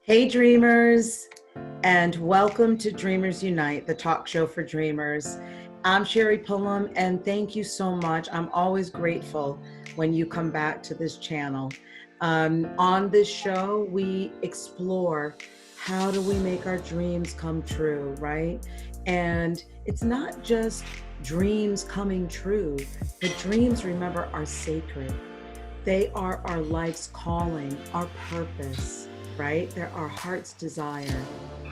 Hey dreamers, and welcome to Dreamers Unite, the talk show for dreamers. I'm Sherri Pullum, and thank you so much. I'm always grateful when you come back to this channel. On this show, we explore how do we make our dreams come true, right? And it's not just dreams coming true, but dreams, remember, are sacred. They are our life's calling, our purpose, right? They're our heart's desire.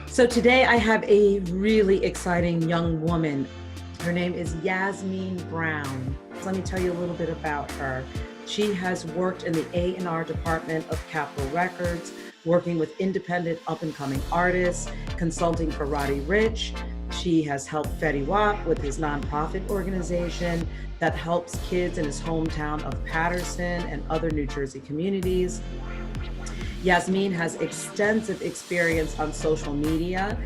So today I have a really exciting young woman. Her name is Yasmeen Brown. Let me tell you a little bit about her. She has worked in the A&R department of Capitol Records, working with independent up-and-coming artists, consulting for Roddy Rich. She has helped Fetty Wap with his nonprofit organization that helps kids in his hometown of Paterson and other New Jersey communities. Yasmeen has extensive experience on social media,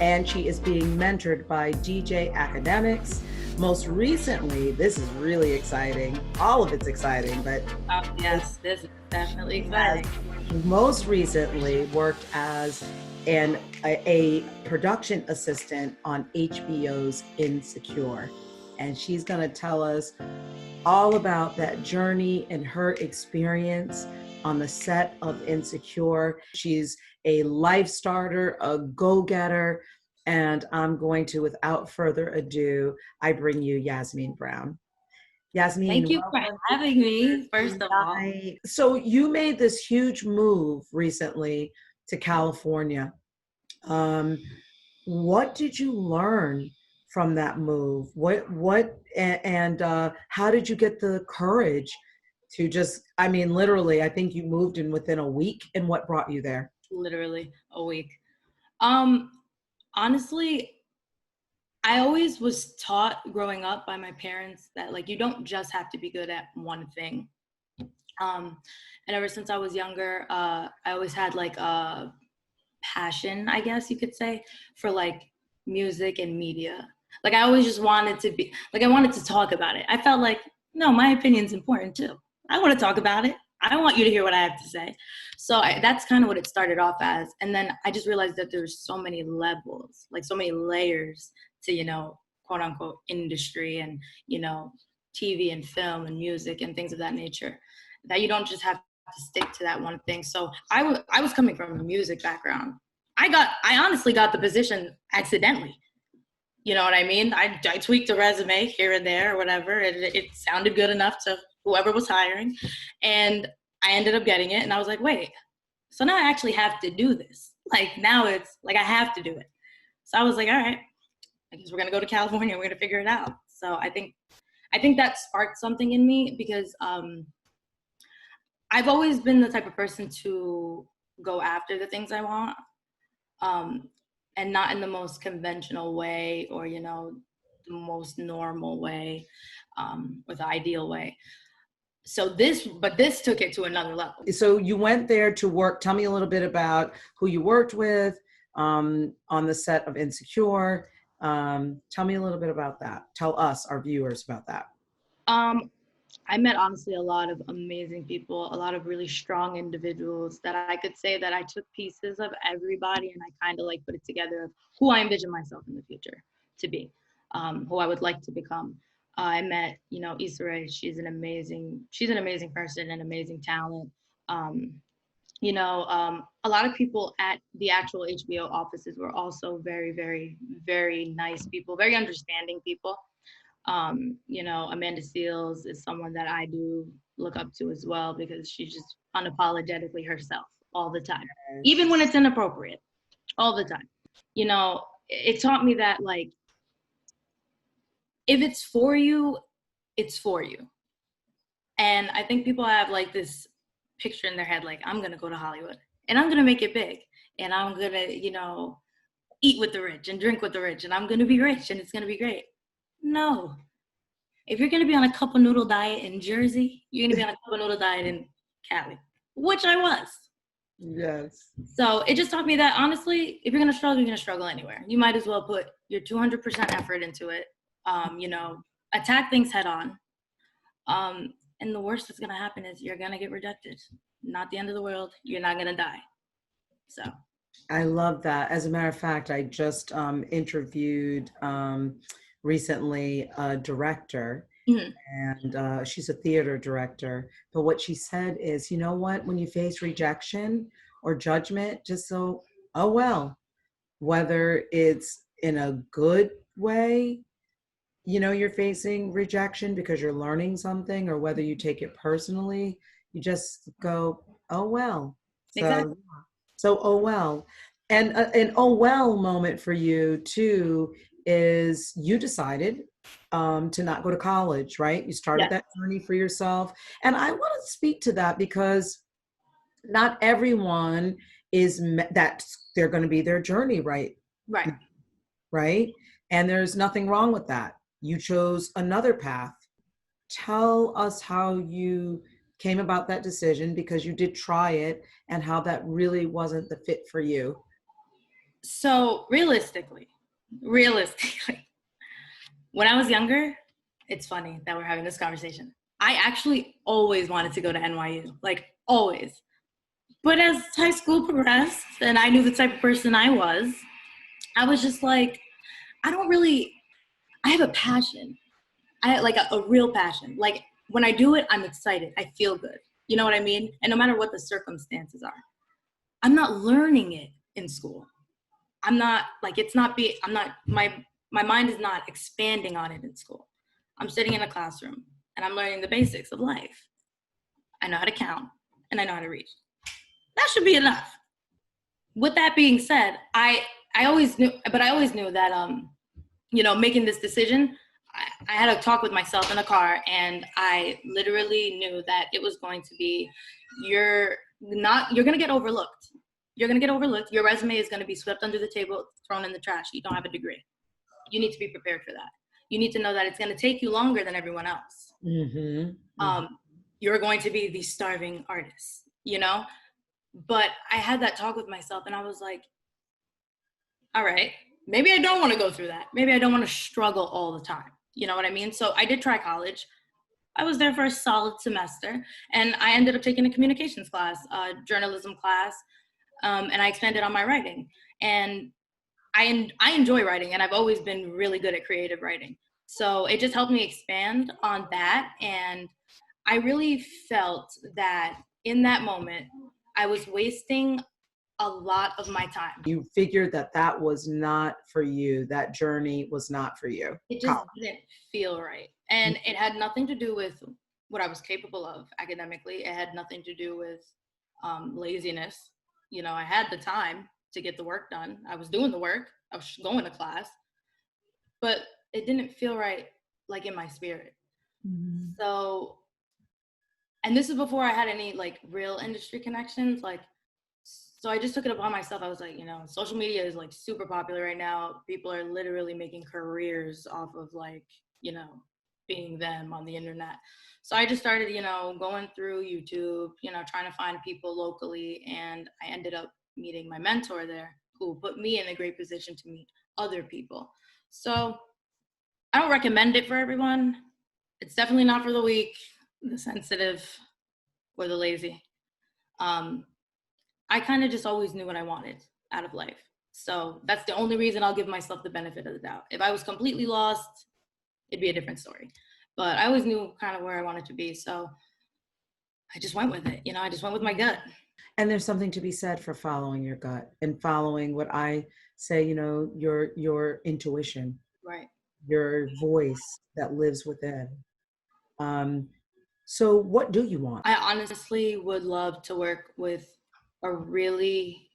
and she is being mentored by DJ Akademiks. Most recently, this is really exciting. All of it's exciting, but yes, this is definitely exciting. Most recently worked as a production assistant on Hbo'S Insecure. And she's going to tell us all about that journey and her experience on the set of Insecure. She's a life starter, a go-getter, and I'm going to, without further ado, I bring you Yasmeen Brown. Yasmeen, thank you for having me, first of all. So you made this huge move recently to California. What did you learn from that move? And how did you get the courage to just, I mean, literally, I think you moved in within a week, and what brought you there? Literally a week. Honestly, I always was taught growing up by my parents that like, you don't just have to be good at one thing. And ever since I was younger, I always had like a passion, I guess you could say, for like music and media. Like I always just wanted to be, like I wanted to talk about it. I felt like, no, my opinion's important too. I want to talk about it. I want you to hear what I have to say. So that's kind of what it started off as. And then I just realized that there's so many levels, like so many layers to, you know, quote unquote industry and, you know, TV and film and music and things of that nature, that you don't just have to stick to that one thing. So I was coming from a music background. I honestly got the position accidentally. You know what I mean? I tweaked a resume here and there or whatever. It sounded good enough to whoever was hiring. And I ended up getting it. And I was like, wait, so now I actually have to do this. Like now it's like I have to do it. So I was like, all right, I guess we're going to go to California. We're going to figure it out. So I think that sparked something in me because I've always been the type of person to go after the things I want. And not in the most conventional way or, you know, the most normal way, or the ideal way. So this took it to another level. So you went there to work. Tell me a little bit about who you worked with on the set of Insecure. Tell me a little bit about that. Tell us, our viewers, about that. I met honestly a lot of amazing people, a lot of really strong individuals that I could say that I took pieces of everybody and I kind of like put it together of who I envision myself in the future to be, who I would like to become. I met, you know, Issa Rae. She's an amazing person and amazing talent. You know, a lot of people at the actual HBO offices were also very, very, very nice people, very understanding people. You know, Amanda Seales is someone that I do look up to as well because she's just unapologetically herself all the time, even when it's inappropriate, all the time. You know, it taught me that like, if it's for you, it's for you. And I think people have like this picture in their head, like, I'm gonna go to Hollywood and I'm gonna make it big and I'm gonna, you know, eat with the rich and drink with the rich and I'm gonna be rich and it's gonna be great. No. If you're going to be on a cup of noodle diet in Jersey, you're going to be on a cup of noodle diet in Cali, which I was. Yes. So it just taught me that, honestly, if you're going to struggle, you're going to struggle anywhere. You might as well put your 200% effort into it, you know, attack things head on. And the worst that's going to happen is you're going to get rejected. Not the end of the world. You're not going to die. So I love that. As a matter of fact, I just interviewed recently a director, Mhm. and she's a theater director. But what she said is, you know what? When you face rejection or judgment, just so, oh well, whether it's in a good way, you're facing rejection because you're learning something, or whether you take it personally, you just go, oh well. Exactly. So oh well. And an oh well moment for you too is you decided to not go to college, right? You started Yes. that journey for yourself. And I want to speak to that because not everyone that they're going to be their journey, right? Right. Right. And there's nothing wrong with that. You chose another path. Tell us how you came about that decision, because you did try it, and how that really wasn't the fit for you. So realistically, when I was younger, it's funny that we're having this conversation. I actually always wanted to go to NYU, like always. But as high school progressed and I knew the type of person I was just like, I have a passion. I had like a real passion. Like when I do it, I'm excited. I feel good. You know what I mean? And no matter what the circumstances are, I'm not learning it in school. I'm not like, my mind is not expanding on it in school. I'm sitting in a classroom and I'm learning the basics of life. I know how to count and I know how to read. That should be enough. With that being said, I always knew that, making this decision, I had a talk with myself in the car, and I literally knew that it was going to be, you're going to get overlooked. You're going to get overlooked. Your resume is going to be swept under the table, thrown in the trash. You don't have a degree. You need to be prepared for that. You need to know that it's going to take you longer than everyone else. Mm-hmm. You're going to be the starving artist, But I had that talk with myself, and I was like, all right, maybe I don't want to go through that. Maybe I don't want to struggle all the time. You know what I mean? So I did try college. I was there for a solid semester, and I ended up taking a communications class, a journalism class, and I expanded on my writing. And I enjoy writing, and I've always been really good at creative writing. So it just helped me expand on that. And I really felt that in that moment, I was wasting a lot of my time. You figured that was not for you. That journey was not for you. It just didn't feel right. And it had nothing to do with what I was capable of academically. It had nothing to do with laziness. I had the time to get the work done. I was doing the work. I was going to class. But it didn't feel right, like in my spirit. Mm-hmm. And this is before I had any like real industry connections. So I just took it upon myself. I was like, social media is like super popular right now. People are literally making careers off of being them on the internet. So I just started, going through YouTube, trying to find people locally. And I ended up meeting my mentor there, who put me in a great position to meet other people. So I don't recommend it for everyone. It's definitely not for the weak, the sensitive, or the lazy. I kind of just always knew what I wanted out of life. So that's the only reason I'll give myself the benefit of the doubt. If I was completely lost, it'd be a different story. But I always knew kind of where I wanted to be. So I just went with it. I just went with my gut. And there's something to be said for following your gut and following what I say, your intuition. Right. Your voice that lives within. So what do you want? I honestly would love to work with a really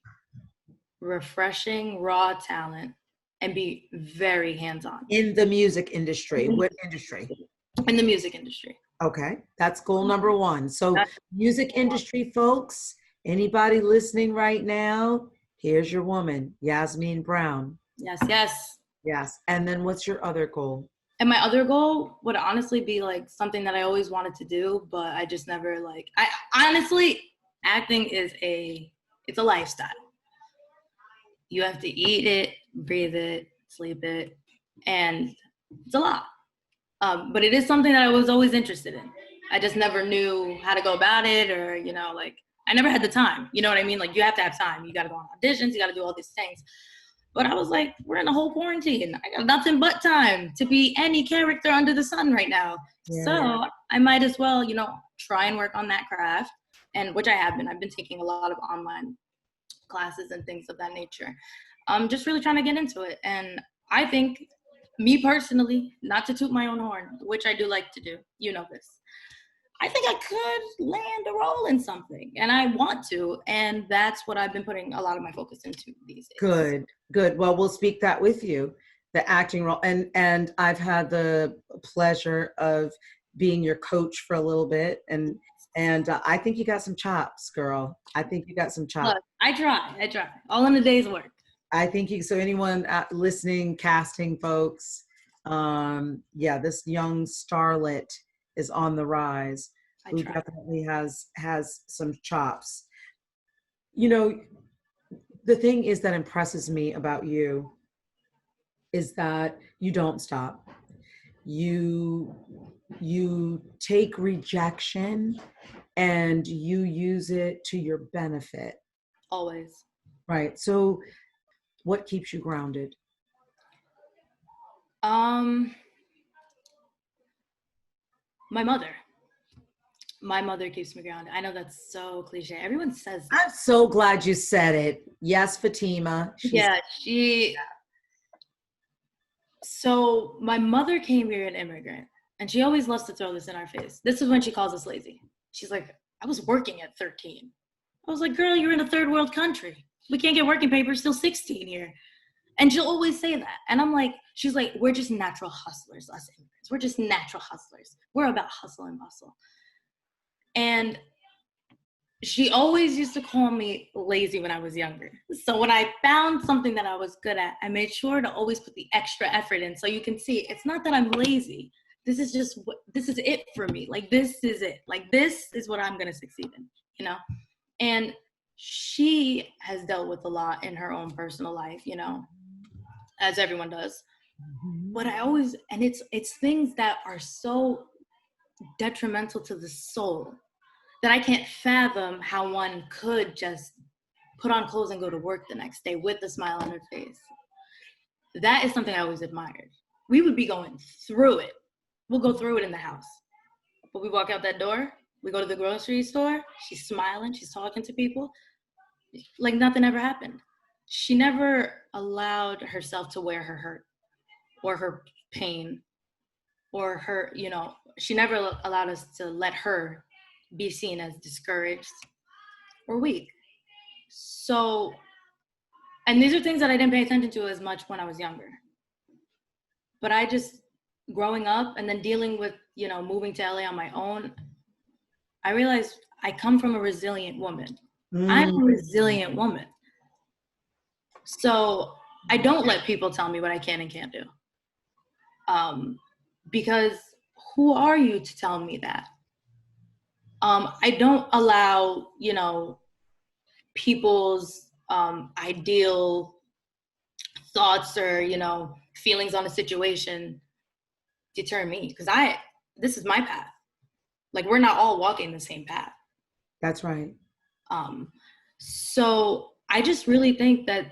refreshing, raw talent and be very hands-on. In the music industry. What industry? In the music industry. Okay, that's goal number one. So music industry folks, anybody listening right now, here's your woman, Yasmeen Brown. Yes, yes. Yes, and then what's your other goal? And my other goal would honestly be like something that I always wanted to do, but I just never I honestly, acting it's a lifestyle. You have to eat it, breathe it, sleep it, and it's a lot. But it is something that I was always interested in. I just never knew how to go about it, or I never had the time. You know what I mean? Like, you have to have time. You got to go on auditions. You got to do all these things. But I was like, we're in a whole quarantine. I got nothing but time to be any character under the sun right now. Yeah. So I might as well, you know, try and work on that craft, and which I have been. I've been taking a lot of online classes and things of that nature. I'm just really trying to get into it. And I think, me personally, not to toot my own horn, which I do like to do, you know this, I think I could land a role in something, and I want to, and that's what I've been putting a lot of my focus into these days. Good. Well, we'll speak that with you, the acting role, and I've had the pleasure of being your coach for a little bit, and I think you got some chops, girl. I think you got some chops. Look, I try, all in a day's work. I think so anyone listening, casting folks, this young starlet is on the rise, who definitely has some chops. You know, the thing is that impresses me about you is that you don't stop. You take rejection and you use it to your benefit. Always. Right. So what keeps you grounded? My mother keeps me grounded. I know that's so cliche. Everyone says that. I'm so glad you said it. Yes, Fatima. So my mother came here an immigrant, and she always loves to throw this in our face. This is when she calls us lazy. She's like, I was working at 13. I was like, girl, you're in a third world country. We can't get working papers till 16 here. And she'll always say that. And I'm like, she's like, we're just natural hustlers, us immigrants. We're just natural hustlers. We're about hustle and bustle. And she always used to call me lazy when I was younger. So when I found something that I was good at, I made sure to always put the extra effort in. So you can see, it's not that I'm lazy. This is it for me. Like, this is it. Like, this is what I'm going to succeed in, you know? And she has dealt with a lot in her own personal life, you know, as everyone does. But it's things that are so detrimental to the soul that I can't fathom how one could just put on clothes and go to work the next day with a smile on her face. That is something I always admired. We would be going through it. We'll go through it in the house. But we walk out that door, we go to the grocery store, she's smiling, she's talking to people, like nothing ever happened. She never allowed herself to wear her hurt or her pain or her, you know, she never allowed us to let her be seen as discouraged or weak. So, and these are things that I didn't pay attention to as much when I was younger. But I just, growing up and then dealing with, you know, moving to LA on my own, I realized I come from a resilient woman. I'm a resilient woman. So I don't let people tell me what I can and can't do. Because who are you to tell me that? I don't allow, you know, people's ideal thoughts or, you know, feelings on a situation deter me, because this is my path. Like, we're not all walking the same path. That's right. So I just really think that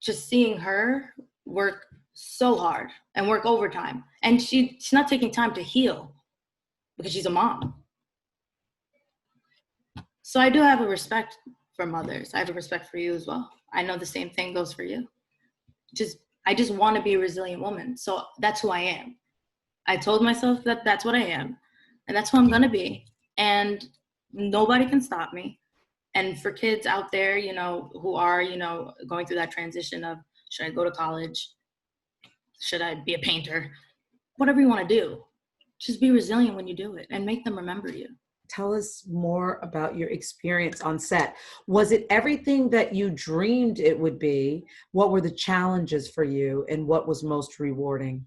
just seeing her work so hard and work overtime, and she's not taking time to heal because she's a mom. So I do have a respect for mothers. I have a respect for you as well. I know the same thing goes for you. I just want to be a resilient woman. So that's who I am. I told myself that that's what I am, and that's who I'm going to be. And nobody can stop me. And for kids out there, you know, who are, you know, going through that transition of, should I go to college? Should I be a painter? Whatever you want to do, just be resilient when you do it and make them remember you. Tell us more about your experience on set. Was it everything that you dreamed it would be? What were the challenges for you, and what was most rewarding?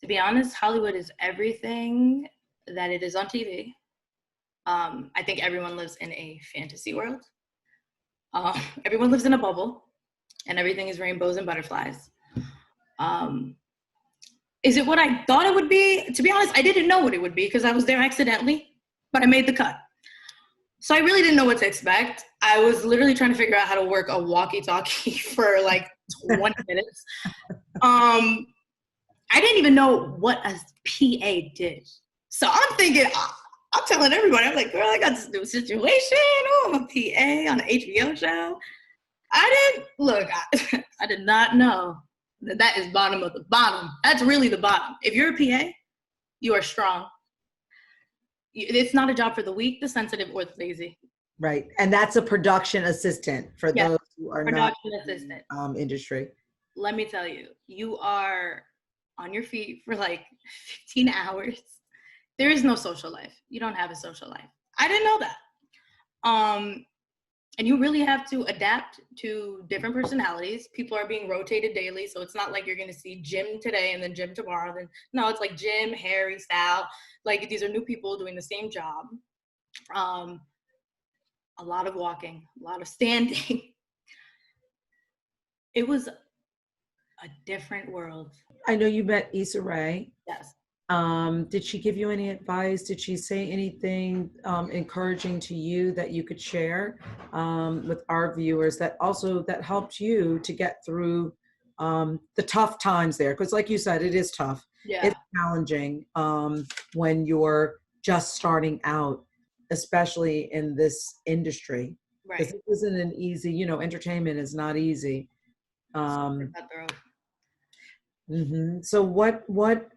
To be honest, Hollywood is everything that it is on TV. I think everyone lives in a fantasy world. Everyone lives in a bubble, and everything is rainbows and butterflies. Is it what I thought it would be? To be honest, I didn't know what it would be because I was there accidentally, but I made the cut. So I really didn't know what to expect. I was literally trying to figure out how to work a walkie-talkie for like 20 minutes. I didn't even know what a PA did. So I'm thinking, I'm telling everybody, I'm like, girl, I got this new situation. Oh, I'm a PA on an HBO show. I did not know that is bottom of the bottom. That's really the bottom. If you're a PA, you are strong. It's not a job for the weak, the sensitive, or the lazy. Right. And that's a production assistant for those who are not assistant. Industry. Let me tell you, you are on your feet for like 15 hours. There is no social life. You don't have a social life. I didn't know that. And you really have to adapt to different personalities. People are being rotated daily, so it's not like you're gonna see Jim today and then Jim tomorrow. Then no, it's like Jim, Harry, Sal. Like these are new people doing the same job. A lot of walking, a lot of standing. It was a different world. I know you met Issa Rae. Yes. Did she give you any advice? Did she say anything encouraging to you that you could share with our viewers that helped you to get through the tough times there? Because like you said, it is tough. Yeah. It's challenging when you're just starting out, especially in this industry. Right. Because it isn't an easy, entertainment is not easy. So what,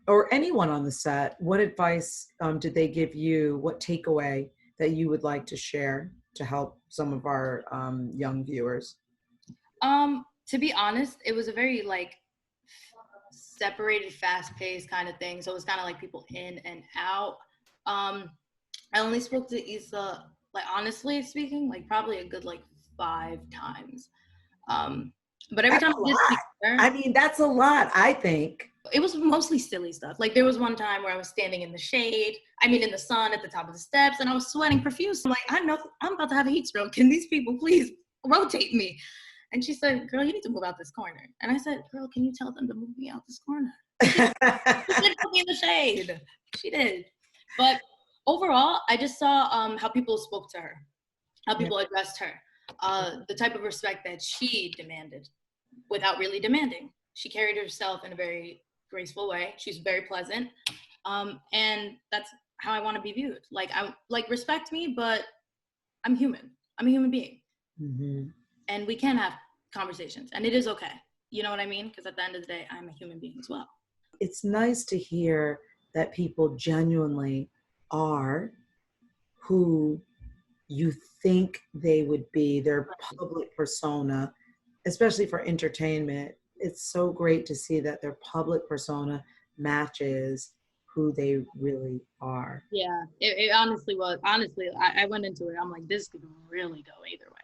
or anyone on the set, what advice did they give you? What takeaway that you would like to share to help some of our young viewers? To be honest, it was a very like separated, fast-paced kind of thing. So it was kind of like people in and out. I only spoke to Issa, like honestly speaking, like probably a good like 5 times. But every time I did speak to her, I mean, that's a lot, I think. It was mostly silly stuff. Like there was one time where I was standing in the shade, in the sun at the top of the steps, and I was sweating profusely. I'm like, I know I'm about to have a heat stroke. Can these people please rotate me? And she said, girl, you need to move out this corner. And I said, girl, can you tell them to move me out this corner? She did put me in the shade. She did. But overall, I just saw how people spoke to her, how people addressed her, the type of respect that she demanded without really demanding. She carried herself in a very graceful way. She's very pleasant. And that's how I want to be viewed. Like respect me, but I'm human. I'm a human being. Mm-hmm. And we can have conversations, and it is okay. You know what I mean? Because at the end of the day, I'm a human being as well. It's nice to hear that people genuinely are who you think they would be, their public persona, especially for entertainment. It's so great to see that their public persona matches who they really are. Yeah, it honestly was. Honestly, I went into it, I'm like, this could really go either way.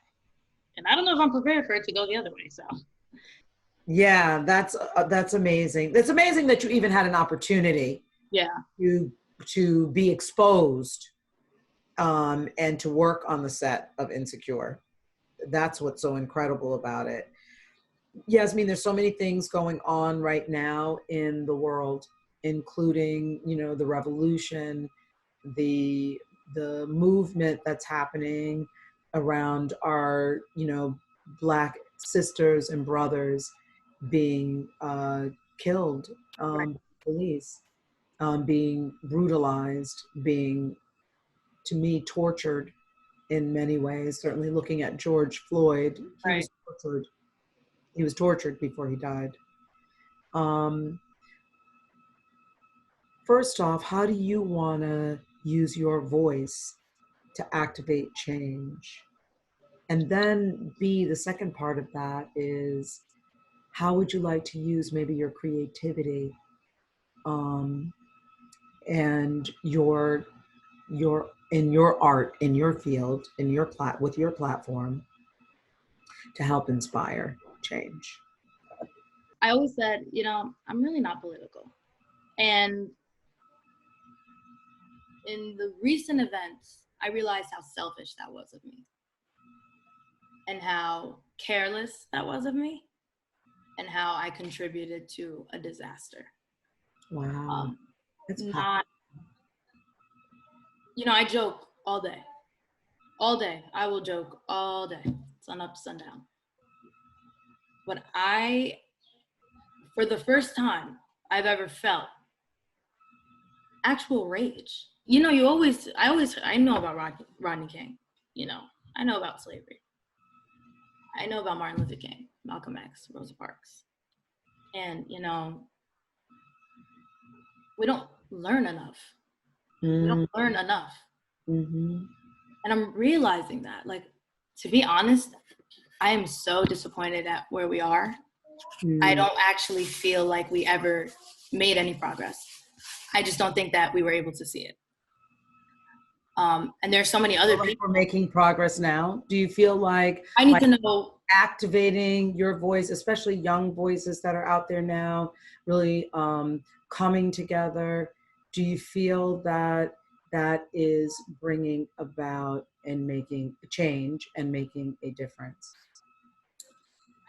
And I don't know if I'm prepared for it to go the other way, so. Yeah, that's amazing. It's amazing that you even had an opportunity to be exposed and to work on the set of Insecure. That's what's so incredible about it. Yasmeen, there's so many things going on right now in the world, including, the revolution, the movement that's happening around our, Black sisters and brothers being killed, police, being brutalized, being, to me, tortured in many ways. Certainly looking at George Floyd, he was tortured before he died. First off, how do you want to use your voice to activate change? And then the second part of that is, how would you like to use maybe your creativity and your in your art, in your field, with your platform to help inspire change? I always said, I'm really not political. And in the recent events, I realized how selfish that was of me, and how careless that was of me, and how I contributed to a disaster. Wow. I joke all day. all day. I will joke all day, sun up, sundown. But for the first time I've ever felt actual rage. You know, I know about Rodney King. You know, I know about slavery. I know about Martin Luther King, Malcolm X, Rosa Parks. And, you know, we don't learn enough. We don't learn enough. Mm-hmm. And I'm realizing that, like, to be honest, I am so disappointed at where we are. I don't actually feel like we ever made any progress. I just don't think that we were able to see it. And there's so many other people. We're making progress now. Do you feel like I need to know activating your voice, especially young voices that are out there now, really coming together? Do you feel that that is bringing about and making a change and making a difference?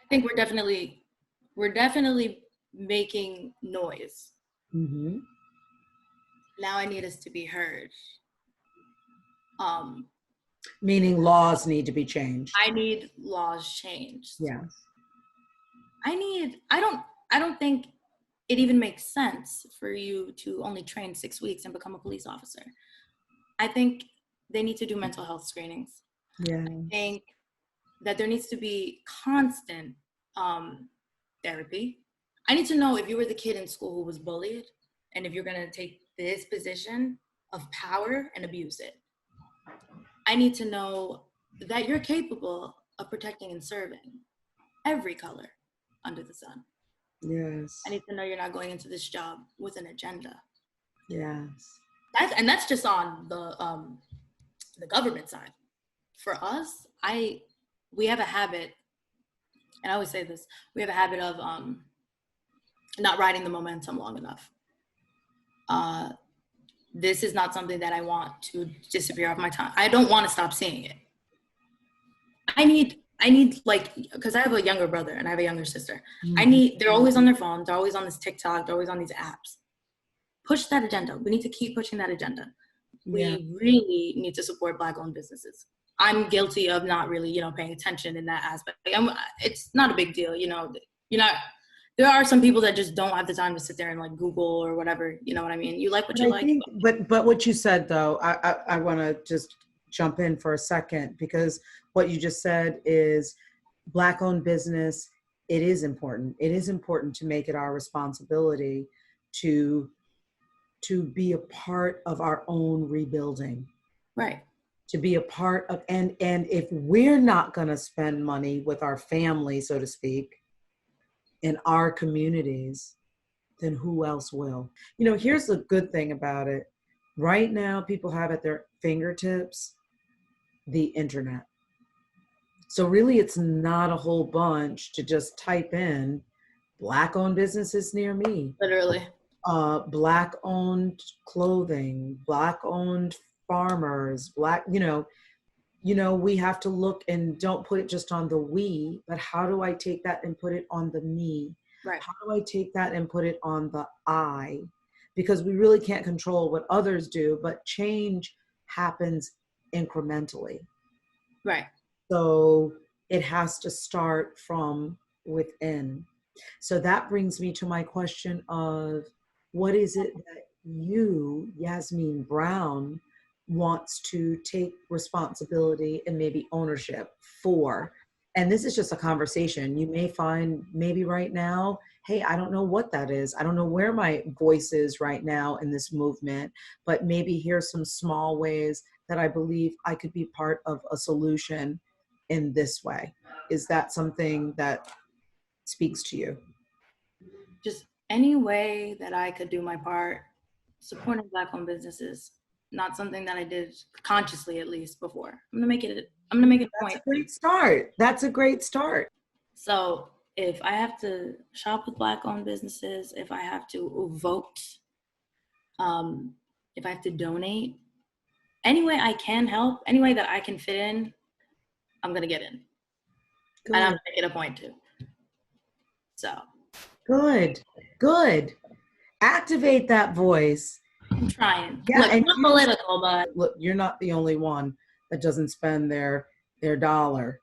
I think we're definitely making noise. Mm-hmm. Now I need us to be heard. Meaning laws need to be changed. I need laws changed. Yes. I don't think it even makes sense for you to only train 6 weeks and become a police officer. I think they need to do mental health screenings. Yeah. I think that there needs to be constant therapy. I need to know if you were the kid in school who was bullied and if you're going to take this position of power and abuse it. I need to know that you're capable of protecting and serving every color under the sun. Yes. I need to know you're not going into this job with an agenda. Yes. That's just on the government side. For us, we have a habit, and I always say this, we have a habit of not riding the momentum long enough. This is not something that I want to disappear off my time. I don't want to stop seeing it. I need like, because I have a younger brother and I have a younger sister. Mm-hmm. They're always on their phones. They're always on this TikTok. They're always on these apps. Push that agenda. We need to keep pushing that agenda. Yeah. We really need to support Black-owned businesses. I'm guilty of not really, paying attention in that aspect. It's not a big deal, There are some people that just don't have the time to sit there and like Google or whatever, you know what I mean? You like what you like. But what you said though, I want to just jump in for a second, because what you just said is Black-owned business. It is important. It is important to make it our responsibility to be a part of our own rebuilding. Right. To be a part of, and if we're not going to spend money with our family, so to speak, in our communities, then who else will? Here's the good thing about it. Right now, people have at their fingertips the internet. So really, it's not a whole bunch to just type in Black-owned businesses near me. Literally. Black-owned clothing, Black-owned farmers, we have to look and don't put it just on the we, but how do I take that and put it on the me? Right. How do I take that and put it on the I? Because we really can't control what others do, but change happens incrementally. Right. So it has to start from within. So that brings me to my question of, what is it that you, Yasmeen Brown, wants to take responsibility and maybe ownership for? And this is just a conversation. You may find maybe right now, hey, I don't know what that is. I don't know where my voice is right now in this movement, but maybe here's some small ways that I believe I could be part of a solution in this way. Is that something that speaks to you? Just any way that I could do my part, supporting Black-owned businesses. Not something that I did consciously, at least before. I'm gonna make it a point. That's a great start. That's a great start. So if I have to shop with Black-owned businesses, if I have to vote, if I have to donate, any way I can help, any way that I can fit in, I'm gonna get in. Good. And I'm gonna make it a point to. So. Good. Activate that voice. I'm trying. Yeah, look, I'm not political, but look, you're not the only one. that doesn't spend their dollar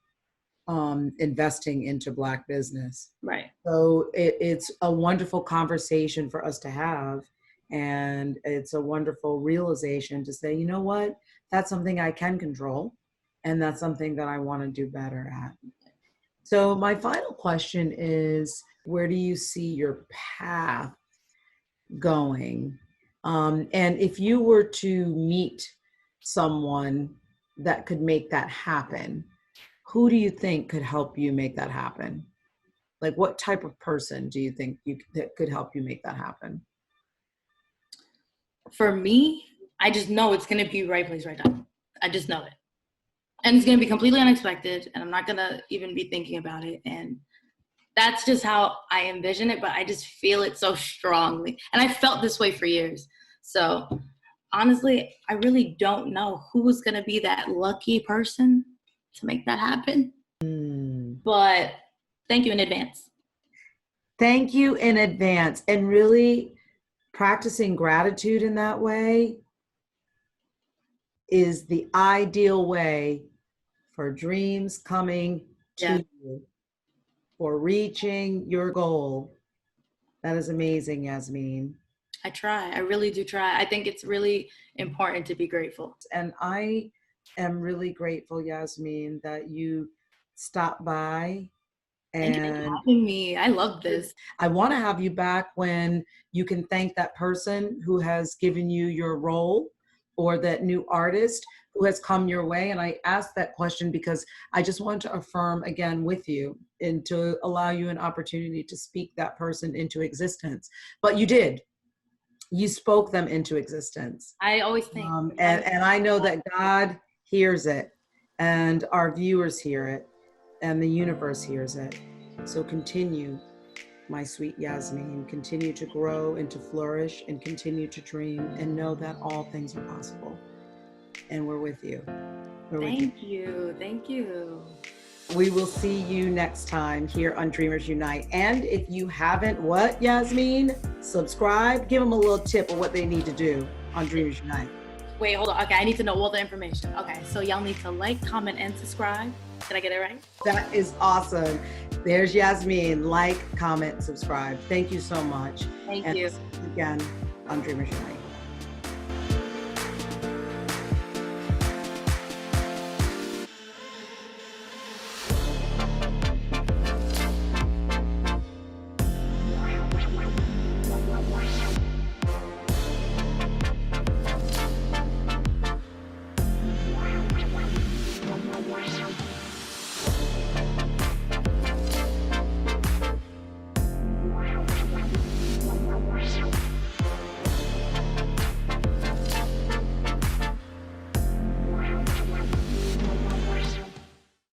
investing into Black business. Right. So it's a wonderful conversation for us to have. And it's a wonderful realization to say, you know what, that's something I can control. And that's something that I want to do better at. So my final question is, where do you see your path going? And if you were to meet someone that could make that happen, who do you think could help you make that happen? Like, what type of person do you think that could help you make that happen? For me, I just know it's going to be right place, right time. I just know it. And it's going to be completely unexpected, and I'm not going to even be thinking about it. And that's just how I envision it, but I just feel it so strongly. And I felt this way for years. So honestly, I really don't know who's going to be that lucky person to make that happen. But thank you in advance. Thank you in advance. And really practicing gratitude in that way is the ideal way for dreams coming to you, for reaching your goal. That is amazing, Yasmeen. I try. I really do try. I think it's really important to be grateful. And I am really grateful, Yasmeen, that you stopped by. Thank you for having me. I love this. I want to have you back when you can thank that person who has given you your role, or that new artist who has come your way. And I asked that question because I just want to affirm again with you and to allow you an opportunity to speak that person into existence. But you did. You spoke them into existence. I always think. And I know that God hears it, and our viewers hear it, and the universe hears it. So continue, my sweet Yasmeen, continue to grow and to flourish and continue to dream, and know that all things are possible. And we're with you. Thank you. Thank you. We will see you next time here on Dreamers Unite. And if you haven't, what, Yasmeen? Subscribe. Give them a little tip of what they need to do on Dreamers Unite. Wait, hold on. Okay, I need to know all the information. Okay, so y'all need to like, comment, and subscribe. Did I get it right? That is awesome. There's Yasmeen. Like, comment, subscribe. Thank you so much. Thank you. Again on Dreamers Unite.